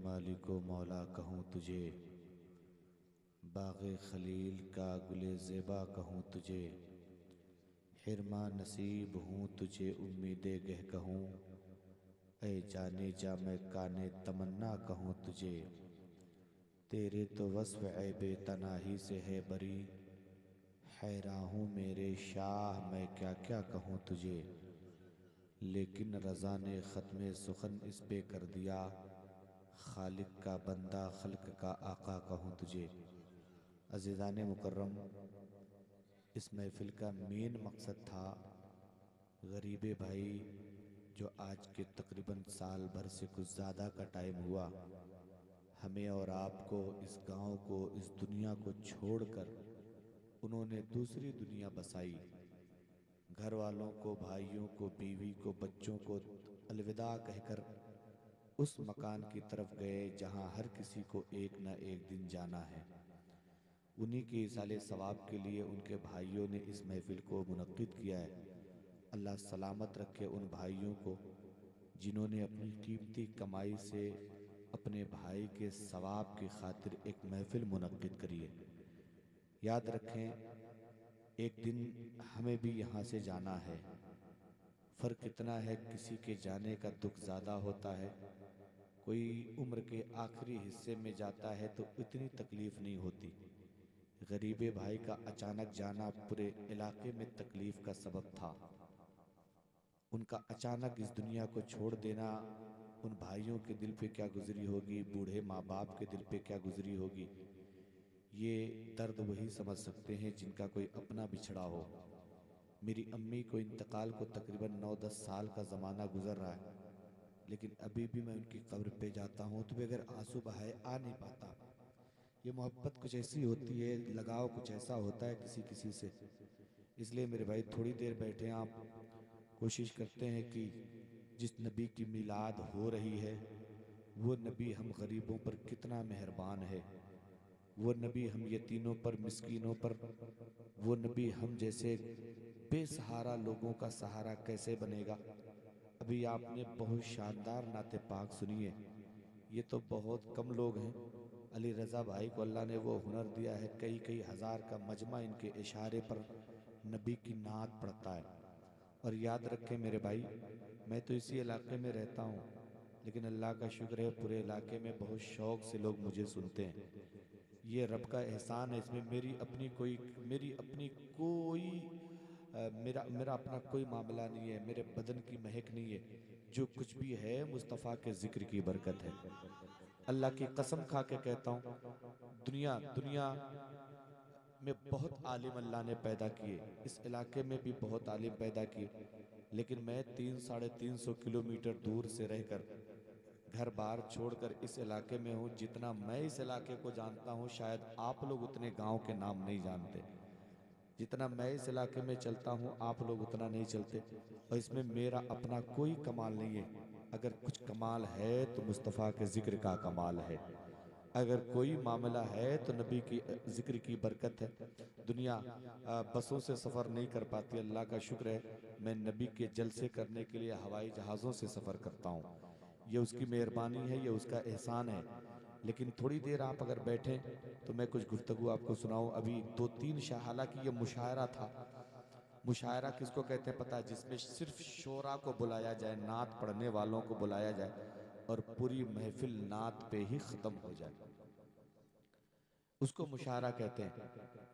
मालिको मौला कहूँ तुझे, बाग़े खलील का गुले ज़ेबा कहूँ तुझे, हिरमा नसीब हूँ तुझे उम्मीदे गह कहूँ, ऐ जाने जा मैं काने तमन्ना कहूँ तुझे। तेरे तो वस्फ़ ऐबे तनाही से है बरी, हैरान हूँ मेरे शाह मैं क्या क्या कहूँ तुझे। लेकिन रज़ा ने ख़त्मे सुखन इस पे कर दिया, खालिक का बंदा खल्क का आका कहूँ तुझे। अज़ीज़ान मुकर्रम, इस महफ़िल का मेन मकसद था गरीबे भाई जो आज के तकरीबन साल भर से कुछ ज़्यादा का टाइम हुआ, हमें और आपको, इस गांव को, इस दुनिया को छोड़कर उन्होंने दूसरी दुनिया बसाई। घर वालों को, भाइयों को, बीवी को, बच्चों को अलविदा कहकर उस मकान की तरफ गए जहां हर किसी को एक ना एक दिन जाना है। उन्हीं के इसाले सवाब के लिए उनके भाइयों ने इस महफिल को मुनक्किद किया है। अल्लाह सलामत रखे उन भाइयों को जिन्होंने अपनी कीमती कमाई से अपने भाई के सवाब की खातिर एक महफिल मुनक्किद करी है। याद रखें, एक दिन हमें भी यहाँ से जाना है। फ़र्क इतना है, किसी के जाने का दुख ज़्यादा होता है, कोई उम्र के आखिरी हिस्से में जाता है तो इतनी तकलीफ़ नहीं होती। गरीबे भाई का अचानक जाना पूरे इलाके में तकलीफ़ का सबब था। उनका अचानक इस दुनिया को छोड़ देना उन भाइयों के दिल पे क्या गुजरी होगी, बूढ़े माँ बाप के दिल पे क्या गुजरी होगी, ये दर्द वही समझ सकते हैं जिनका कोई अपना बिछड़ा हो। मेरी अम्मी को इंतकाल को तकरीबन 9-10 साल का ज़माना गुजर रहा है, लेकिन अभी भी मैं उनकी कब्र पे जाता हूँ तो बगैर आंसू बहाए आ नहीं पाता। ये मोहब्बत कुछ ऐसी होती है, लगाव कुछ ऐसा होता है किसी किसी से। इसलिए मेरे भाई थोड़ी देर बैठे आप, कोशिश करते हैं कि जिस नबी की मिलाद हो रही है वो नबी हम गरीबों पर कितना मेहरबान है, वो नबी हम यतीमों पर, मिस्कीनों पर, वो नबी हम जैसे बेसहारा लोगों का सहारा कैसे बनेगा। अभी आपने बहुत शानदार नाते पाक सुनिए। ये तो बहुत कम लोग हैं, अली रज़ा भाई को अल्लाह ने वो हुनर दिया है, कई कई हज़ार का मजमा इनके इशारे पर नबी की नात पढ़ता है। और याद रखें मेरे भाई, मैं तो इसी इलाके में रहता हूँ, लेकिन अल्लाह का शुक्र है पूरे इलाके में बहुत शौक से लोग मुझे सुनते हैं। ये रब का एहसान है, इसमें मेरी अपनी कोई मेरा मेरा अपना कोई मामला नहीं है, मेरे बदन की महक नहीं है। जो कुछ भी है मुस्तफ़ा के जिक्र की बरकत है। अल्लाह की कसम खा के कहता हूँ, दुनिया दुनिया में बहुत आलिम अल्लाह ने पैदा किए, इस इलाके में भी बहुत आलिम पैदा किए, लेकिन मैं 300-350 किलोमीटर दूर से रहकर, घर बार छोड़कर इस इलाके में हूँ। जितना मैं इस इलाके को जानता हूँ शायद आप लोग उतने गांव के नाम नहीं जानते। जितना मैं इस इलाके में चलता हूँ आप लोग उतना नहीं चलते। और इसमें मेरा अपना कोई कमाल नहीं है। अगर कुछ कमाल है तो मुस्तफ़ा के जिक्र का कमाल है। अगर कोई मामला है तो नबी की जिक्र की बरकत है। दुनिया बसों से सफ़र नहीं कर पाती, अल्लाह का शुक्र है मैं नबी के जलसे करने के लिए हवाई जहाज़ों से सफ़र करता हूँ। ये उसकी मेहरबानी है, ये उसका एहसान है। लेकिन थोड़ी देर आप अगर बैठें तो मैं कुछ गुफ्तगू आपको सुनाऊं। अभी 2-3 शाह, हालांकि ये मुशायरा था। मुशायरा किसको कहते हैं पता है? जिसमें सिर्फ शोरा को बुलाया जाए, नात पढ़ने वालों को बुलाया जाए और पूरी महफिल नात पे ही खत्म हो जाए, उसको मुशायरा कहते हैं।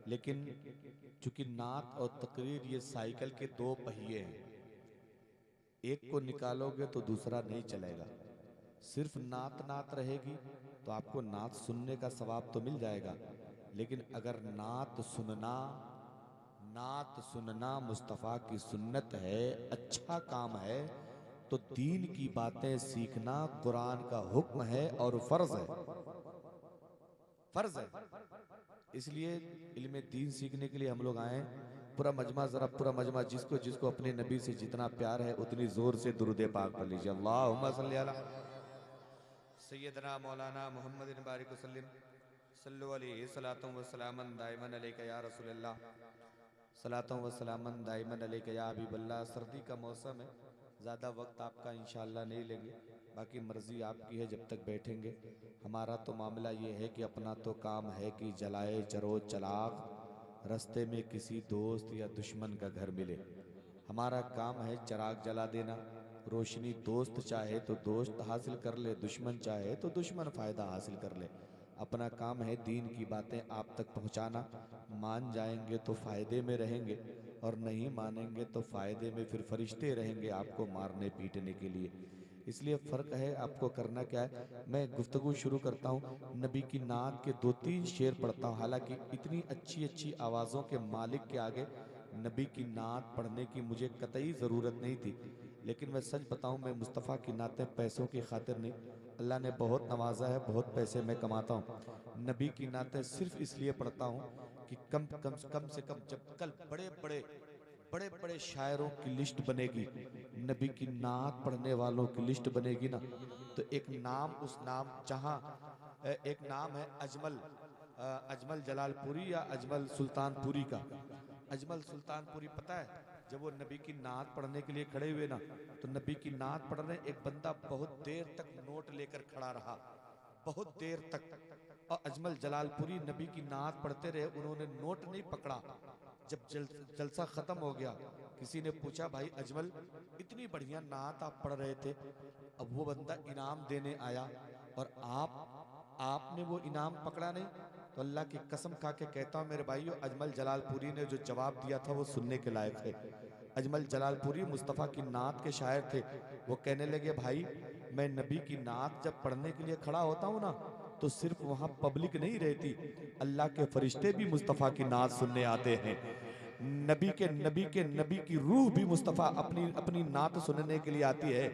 लेकिन चूंकि नात और तकरीर ये साइकिल के दो पहिए हैं, एक को निकालोगे तो दूसरा नहीं चलेगा। सिर्फ नात नात रहेगी तो आपको नात सुनने का सवाब तो मिल जाएगा, लेकिन अगर नात सुनना मुस्तफ़ा की सुन्नत है, अच्छा काम है, तो दीन की बातें सीखना कुरान का हुक्म है और फर्ज है। फर्ज है। इसलिए इल्मे दीन सीखने के लिए हम लोग आए। पूरा मजमा, जरा पूरा मजमा जिसको जिसको अपने नबी से जितना प्यार है उतनी जोर से दुरूद पाक पढ़ लीजिए। अल्लाहुम्मा सल्ली अला सैयदना मौलाना मोहम्मद बारिक वसल्लम सल्लु अलैहि सलातम व सलामन दाइमन अलैका या रसूलल्लाह, सलातम व सलामन दाइमन अलैका या हबीबल्लाह। सर्दी का मौसम है, ज़्यादा वक्त आपका इंशाअल्लाह नहीं लेंगे, बाकी मर्ज़ी आपकी है जब तक बैठेंगे। हमारा तो मामला ये है कि अपना तो काम है कि जलाए चरो चराग, रास्ते में किसी दोस्त या दुश्मन का घर मिले। हमारा काम है चराग जला देना, रोशनी दोस्त चाहे तो दोस्त हासिल कर ले, दुश्मन चाहे तो दुश्मन फ़ायदा हासिल कर ले। अपना काम है दीन की बातें आप तक पहुंचाना। मान जाएंगे तो फ़ायदे में रहेंगे, और नहीं मानेंगे तो फ़ायदे में फिर फरिश्ते रहेंगे आपको मारने पीटने के लिए। इसलिए फ़र्क है, आपको करना क्या है। मैं गुफ्तगू शुरू करता हूँ, नबी की नात के 2-3 शेर पढ़ता हूँ। हालांकि इतनी अच्छी अच्छी आवाज़ों के मालिक के आगे नबी की नात पढ़ने की मुझे कतई ज़रूरत नहीं थी, लेकिन मैं सच बताऊं, मैं मुस्तफ़ा की नातें पैसों की खातिर नहीं, अल्लाह ने बहुत नवाजा है, बहुत पैसे मैं कमाता हूँ। नबी की नातें सिर्फ इसलिए पढ़ता हूँ कि कम से कम जब कल बड़े बड़े शायरों की लिस्ट बनेगी, नबी की नात पढ़ने वालों की लिस्ट बनेगी ना, तो एक नाम, उस नाम जहां एक नाम है अजमल, अजमल जलालपुरी या अजमल सुल्तानपुरी का। अजमल सुल्तानपुरी पता है, जब वो नबी की नात पढ़ने के लिए खड़े हुए ना, तो नबी की नात पढ़ रहे, एक बंदा बहुत देर तक नोट लेकर खड़ा रहा, बहुत देर तक। और अजमल जलालपुरी नबी की नात पढ़ते रहे, उन्होंने नोट नहीं पकड़ा। जब जलसा खत्म हो गया, किसी ने पूछा, भाई अजमल, इतनी बढ़िया नात आप पढ़ रहे थे, अब वो बंदा इनाम देने आया और आपने वो इनाम पकड़ा नहीं। तो अल्लाह की कसम खा के कहता हूँ मेरे भाइयों, अजमल जलालपुरी ने जो जवाब दिया था वो सुनने के लायक है। अजमल जलालपुरी मुस्तफ़ा की नात के शायर थे। वो कहने लगे, भाई मैं नबी की नात जब पढ़ने के लिए खड़ा होता हूँ ना, तो सिर्फ वहां पब्लिक नहीं रहती, अल्लाह के फरिश्ते भी मुस्तफ़ा की नात सुनने आते हैं। नबी की रूह भी मुस्तफ़ा अपनी अपनी नात सुनने के लिए आती है।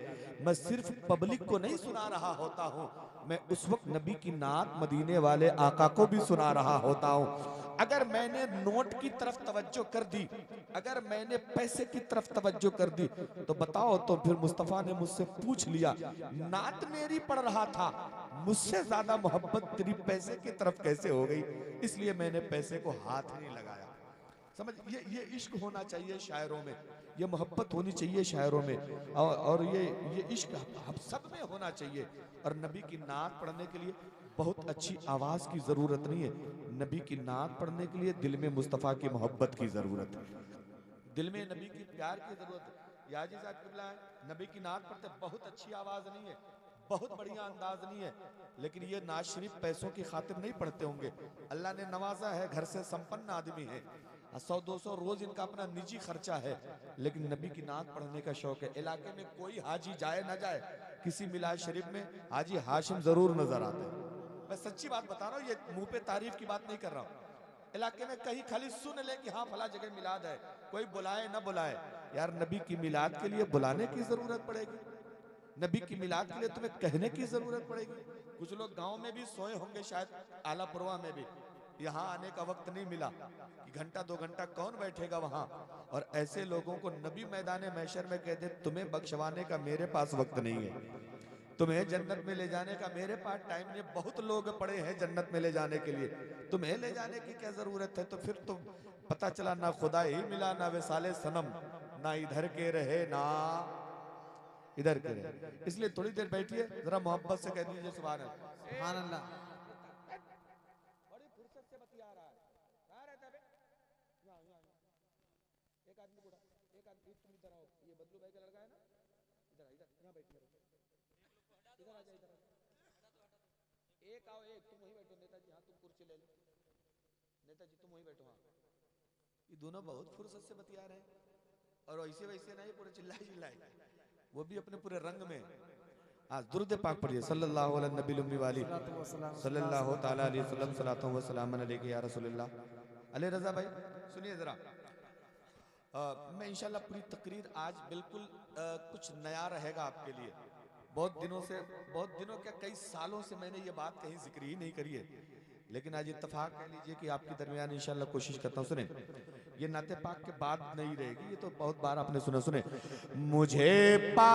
मैं सिर्फ पब्लिक को नहीं सुना रहा होता हूँ, मैं उस वक्त नबी की नात मदीने वाले आका को भी सुना रहा होता हूँ। अगर मैंने नोट की तरफ तवज्जो कर दी, अगर मैंने पैसे की तरफ तवज्जो कर दी, तो बताओ, तो फिर मुस्तफ़ा ने मुझसे पूछ लिया, नात मेरी पढ़ रहा था, मुझसे ज्यादा मोहब्बत तेरी पैसे की तरफ कैसे हो गई? इसलिए मैंने पैसे को हाथ नहीं लगाया। समझ, ये इश्क होना चाहिए शायरों में, ये मोहब्बत होनी चाहिए शायरों में, और ये इश्क हम सब में होना चाहिए। और नबी की नात पढ़ने के लिए बहुत अच्छी आवाज की जरूरत नहीं है, नबी की नात पढ़ने के लिए दिल में मुस्तफ़ा की मोहब्बत की जरूरत है, दिल में नबी की प्यार की जरूरत है। याजी साहब किबला है, नबी की नात पढ़ते, बहुत अच्छी आवाज नहीं है, बहुत बढ़िया अंदाज नहीं है, लेकिन ये नाज शरीफ पैसों की खातिर नहीं पढ़ते होंगे, अल्लाह ने नवाजा है, घर से संपन्न आदमी है, 100-200 रोज इनका अपना निजी खर्चा है, लेकिन नबी की नात पढ़ने का शौक है। इलाके में कोई हाजी जाए ना जाए, किसी मिलाद शरीफ में हाजी हाशिम जरूर नजर आते हैं। मैं सच्ची बात बता रहा हूँ, ये मुंह पे तारीफ की बात नहीं कर रहा हूँ। इलाके में कहीं खाली सुन ले कि हाँ फला जगह मिलाद है, कोई बुलाए ना बुलाए, यार नबी की मिलाद के लिए बुलाने की जरूरत पड़ेगी, नबी की मिलाद के लिए तुम्हें कहने की जरूरत पड़ेगी। कुछ लोग गांव में भी सोए होंगे शायद, आलापुरवा में भी, यहाँ आने का वक्त नहीं मिला कि घंटा 2 घंटा कौन बैठेगा वहां। और ऐसे लोगों को नबी मैदान महशर में कह दे, तुम्हें बख्शवाने का मेरे पास वक्त नहीं है, तुम्हें जन्नत में ले जाने का मेरे पास टाइम नहीं है, बहुत लोग पड़े हैं जन्नत में ले जाने के लिए, तुम्हें ले जाने की क्या जरूरत है? तो फिर तो पता चला ना खुदा ही मिला, ना वे साले सनम, ना इधर के रहे ना इधर के रहे। इसलिए थोड़ी देर बैठिए, जरा मोहब्बत से कह दीजिए सुभान अल्लाह। सुभान अल्लाह। बड़ी फुर्सत से बतिया रहा है, कहाँ रहता है बे? यहाँ यहाँ यहाँ। एक आदमी को एक आदमी, तुम इधर आओ, ये बदलू भाई का लड़का है ना, इधर इधर यहाँ बैठिए, इधर आ जाए, इधर आ जाए। एक आओ, एक तुम वहीं बैठो, नेताजी हाँ तुम कुर्सी ले लो, नेताजी तुम वहीं बैठो, हाँ। ये दोनों बहुत फुर्सत से बतिया रहे हैं, और वैसे वैसे नहीं पूरे चिल्लाए चिल्लाए, वो भी अपने पूरे रंग में। आज दुरूद पाक पढ़िए, सल्लल्लाहु अलैहि नबी उम्मी वाली, सल्लल्लाहु ताला अलैहि वसल्लम, सलातो व सलाम अलैका या रसूलल्लाह। अली रजा भाई सुनिए जरा, मैं इंशाल्लाह पूरी तकरीर आज बिल्कुल कुछ नया रहेगा आपके लिए। बहुत दिनों क्या, कई सालों से मैंने ये बात कहीं जिक्र ही नहीं करी है, लेकिन आज इत्तेफाक कह लीजिए कि आपके दरमियान इंशाल्लाह कोशिश करता हूँ। सुने, ये नाते पाक के बाद नहीं रहेगी, ये तो बहुत बार आपने सुने। मुझे पा